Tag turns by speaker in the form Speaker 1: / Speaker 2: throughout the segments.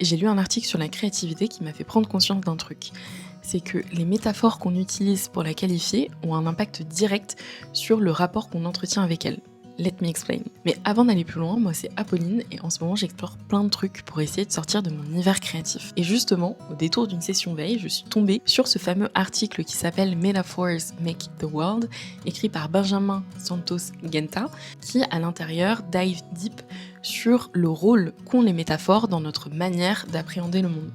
Speaker 1: J'ai lu un article sur la créativité qui m'a fait prendre conscience d'un truc. C'est que les métaphores qu'on utilise pour la qualifier ont un impact direct sur le rapport qu'on entretient avec elle. Let me explain. Mais avant d'aller plus loin, moi c'est Apolline et en ce moment j'explore plein de trucs pour essayer de sortir de mon univers créatif. Et justement, au détour d'une session veille, je suis tombée sur ce fameux article qui s'appelle Metaphors Make the World, écrit par Benjamin Santos Genta, qui à l'intérieur dive deep sur le rôle qu'ont les métaphores dans notre manière d'appréhender le monde.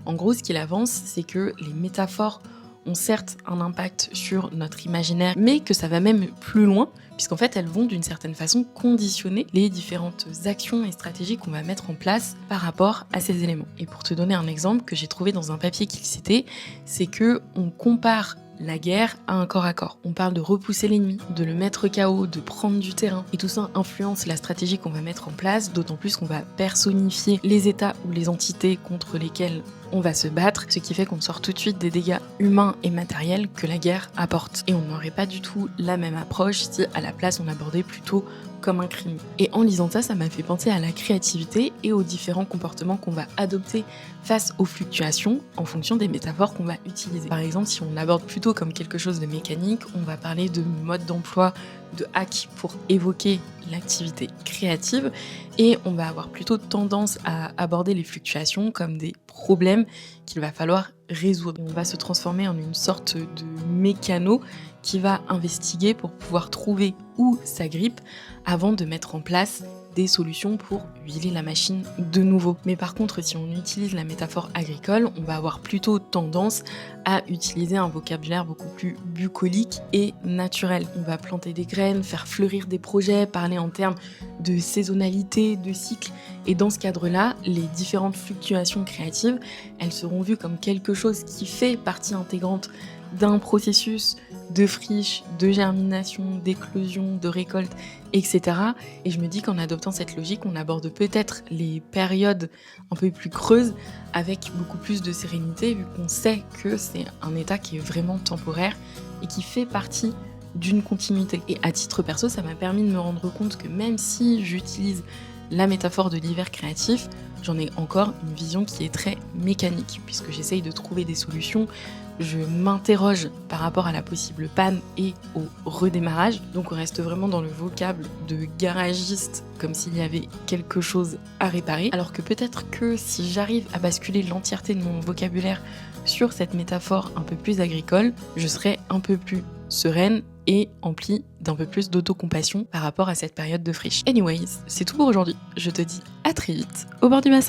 Speaker 1: En gros, ce qu'il avance, c'est que les métaphores ont certes un impact sur notre imaginaire, mais que ça va même plus loin, puisqu'en fait, elles vont d'une certaine façon conditionner les différentes actions et stratégies qu'on va mettre en place par rapport à ces éléments. Et pour te donner un exemple que j'ai trouvé dans un papier qu'il citait, c'est que on compare la guerre à un corps à corps. On parle de repousser l'ennemi, de le mettre KO, de prendre du terrain. Et tout ça influence la stratégie qu'on va mettre en place, d'autant plus qu'on va personnifier les états ou les entités contre lesquelles on va se battre, ce qui fait qu'on sort tout de suite des dégâts humains et matériels que la guerre apporte. Et on n'aurait pas du tout la même approche si à la place on abordait plutôt comme un crime. Et en lisant ça, ça m'a fait penser à la créativité et aux différents comportements qu'on va adopter face aux fluctuations en fonction des métaphores qu'on va utiliser. Par exemple, si on l'aborde plutôt comme quelque chose de mécanique, on va parler de mode d'emploi, de hack pour évoquer l'activité créative et on va avoir plutôt tendance à aborder les fluctuations comme des problèmes qu'il va falloir résoudre. On va se transformer en une sorte de mécano qui va investiguer pour pouvoir trouver où ça grippe avant de mettre en place des solutions pour huiler la machine de nouveau. Mais par contre, si on utilise la métaphore agricole, on va avoir plutôt tendance à utiliser un vocabulaire beaucoup plus bucolique et naturel. On va planter des graines, faire fleurir des projets, parler en termes de saisonnalité, de cycle. Et dans ce cadre-là, les différentes fluctuations créatives, elles seront vues comme quelque chose qui fait partie intégrante d'un processus de friche, de germination, d'éclosion, de récolte, etc. Et je me dis qu'en adoptant cette logique, on aborde peut-être les périodes un peu plus creuses avec beaucoup plus de sérénité, vu qu'on sait que c'est un état qui est vraiment temporaire et qui fait partie d'une continuité. Et à titre perso, ça m'a permis de me rendre compte que même si j'utilise la métaphore de l'hiver créatif, j'en ai encore une vision qui est très mécanique, puisque j'essaye de trouver des solutions, je m'interroge par rapport à la possible panne et au redémarrage. Donc on reste vraiment dans le vocable de garagiste, comme s'il y avait quelque chose à réparer. Alors que peut-être que si j'arrive à basculer l'entièreté de mon vocabulaire sur cette métaphore un peu plus agricole, je serai un peu plus sereine et emplie d'un peu plus d'autocompassion par rapport à cette période de friche. Anyways, c'est tout pour aujourd'hui. Je te dis à très vite au bord du bassin.